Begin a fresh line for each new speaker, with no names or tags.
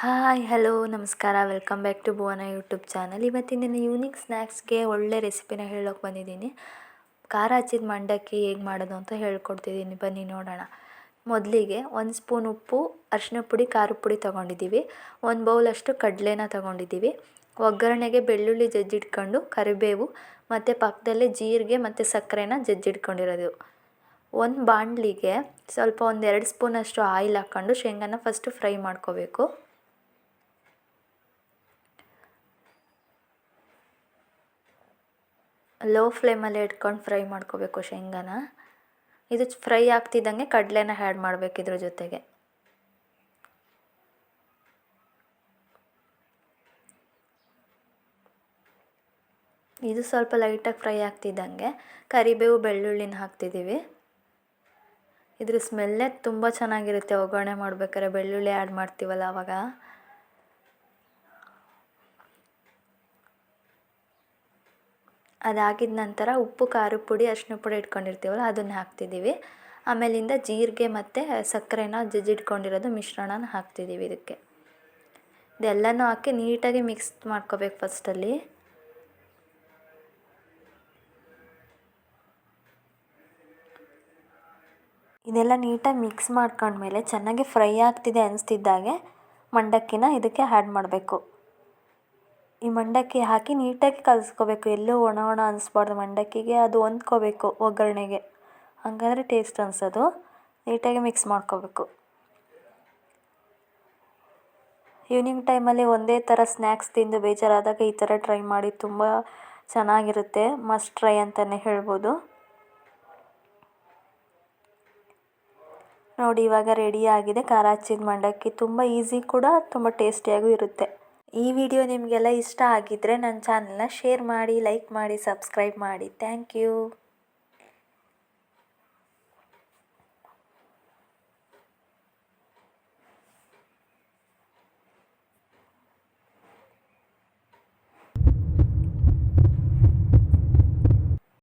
Hi hello ನಮಸ್ಕಾರ welcome back to Bhuvana YouTube channel. ಇವತ್ತಿನ ದಿನ ಈವ್ನಿಂಗ್ ಸ್ನ್ಯಾಕ್ಸ್ಗೆ ಒಳ್ಳೆ ರೆಸಿಪಿನ ಹೇಳೋಕೆ ಬಂದಿದ್ದೀನಿ. ಖಾರ ಹಚ್ಚಿದ ಮಂಡಕ್ಕಿ ಹೇಗೆ ಮಾಡೋದು ಅಂತ ಹೇಳ್ಕೊಡ್ತಿದ್ದೀನಿ, ಬನ್ನಿ ನೋಡೋಣ. ಮೊದಲಿಗೆ 1 ಸ್ಪೂನ್ ಉಪ್ಪು, ಅರಿಶಿನ ಪುಡಿ, ಖಾರದ ಪುಡಿ ತೊಗೊಂಡಿದ್ದೀವಿ. 1 ಬೌಲಷ್ಟು ಕಡಲೆನ ತೊಗೊಂಡಿದ್ದೀವಿ. ಒಗ್ಗರಣೆಗೆ ಬೆಳ್ಳುಳ್ಳಿ ಜಜ್ಜಿಟ್ಕೊಂಡು, ಕರಿಬೇವು ಮತ್ತು ಪಕ್ಕದಲ್ಲೇ ಜೀರಿಗೆ ಮತ್ತು ಸಕ್ಕರೆನ ಜಜ್ಜಿಟ್ಕೊಂಡಿರೋದು. ಒಂದು ಬಾಣಲಿಗೆ ಸ್ವಲ್ಪ 1-2 ಸ್ಪೂನಷ್ಟು ಆಯಿಲ್ ಹಾಕ್ಕೊಂಡು ಶೇಂಗಾನ ಫಸ್ಟು ಫ್ರೈ ಮಾಡ್ಕೋಬೇಕು. ಲೋ ಫ್ಲೇಮಲ್ಲಿ ಇಟ್ಕೊಂಡು ಫ್ರೈ ಮಾಡ್ಕೋಬೇಕು ಶೇಂಗಾನ. ಇದು ಫ್ರೈ ಆಗ್ತಿದ್ದಂಗೆ ಕಡಲೆನ ಆ್ಯಡ್ ಮಾಡಬೇಕು ಇದ್ರ ಜೊತೆಗೆ. ಇದು ಸ್ವಲ್ಪ ಲೈಟಾಗಿ ಫ್ರೈ ಆಗ್ತಿದ್ದಂಗೆ ಕರಿಬೇವು ಬೆಳ್ಳುಳ್ಳಿನ ಹಾಕ್ತಿದ್ದೀವಿ. ಇದ್ರ ಸ್ಮೆಲ್ಲೇ ತುಂಬ ಚೆನ್ನಾಗಿರುತ್ತೆ. ಒಗ್ಗರಣೆ ಮಾಡ್ಬೇಕಾದ್ರೆ ಬೆಳ್ಳುಳ್ಳಿ ಆ್ಯಡ್ ಮಾಡ್ತೀವಲ್ಲ ಆವಾಗ. ಅದಾಗಿದ ನಂತರ ಉಪ್ಪು, ಖಾರದ ಪುಡಿ, ಅರಿಶಿನ ಪುಡಿ ಇಟ್ಕೊಂಡಿರ್ತೀವಲ್ಲ ಅದನ್ನು ಹಾಕ್ತಿದ್ದೀವಿ. ಆಮೇಲಿಂದ ಜೀರಿಗೆ ಮತ್ತು ಸಕ್ಕರೆನ ಜಜ್ಜಿಟ್ಕೊಂಡಿರೋದು ಮಿಶ್ರಣನ ಹಾಕ್ತಿದ್ದೀವಿ ಇದಕ್ಕೆ. ಇದೆಲ್ಲನೂ ಹಾಕಿ ನೀಟಾಗಿ ಮಿಕ್ಸ್ ಮಾಡ್ಕೋಬೇಕು ಫಸ್ಟಲ್ಲಿ. ಇದೆಲ್ಲ ನೀಟಾಗಿ ಮಿಕ್ಸ್ ಮಾಡ್ಕೊಂಡ್ಮೇಲೆ ಚೆನ್ನಾಗಿ ಫ್ರೈ ಆಗ್ತಿದೆ ಅನಿಸ್ತಿದ್ದಾಗೆ ಮಂಡಕ್ಕಿನ ಇದಕ್ಕೆ ಆ್ಯಡ್ ಮಾಡಬೇಕು. ಈ ಮಂಡಕ್ಕಿ ಹಾಕಿ ನೀಟಾಗಿ ಕಲಿಸ್ಕೋಬೇಕು. ಎಲ್ಲೂ ಒಣ ಒಣ ಅನಿಸ್ಬಾರ್ದು ಮಂಡಕ್ಕಿಗೆ, ಅದು ಹೊಂದ್ಕೋಬೇಕು ಒಗ್ಗರಣೆಗೆ, ಹಾಗಾದರೆ ಟೇಸ್ಟ್ ಅನಿಸೋದು. ನೀಟಾಗಿ ಮಿಕ್ಸ್ ಮಾಡ್ಕೋಬೇಕು. ಈವ್ನಿಂಗ್ ಟೈಮಲ್ಲಿ ಒಂದೇ ಥರ ಸ್ನ್ಯಾಕ್ಸ್ ತಿಂದು ಬೇಜಾರಾದಾಗ ಈ ಥರ ಟ್ರೈ ಮಾಡಿ, ತುಂಬ ಚೆನ್ನಾಗಿರುತ್ತೆ. ಮಸ್ಟ್ ಟ್ರೈ ಅಂತಲೇ ಹೇಳ್ಬೋದು. ನೋಡಿ ಇವಾಗ ರೆಡಿಯಾಗಿದೆ ಖಾರ ಹಚ್ಚಿದ ಮಂಡಕ್ಕಿ. ತುಂಬ ಈಸಿ ಕೂಡ, ತುಂಬ ಟೇಸ್ಟಿಯಾಗೂ ಇರುತ್ತೆ. ಈ ವಿಡಿಯೋ ನಿಮಗೆಲ್ಲ ಇಷ್ಟ ಆಗಿದ್ದರೆ ನನ್ನ ಚಾನಲ್ನ ಶೇರ್ ಮಾಡಿ, ಲೈಕ್ ಮಾಡಿ, ಸಬ್ಸ್ಕ್ರೈಬ್ ಮಾಡಿ. Thank you.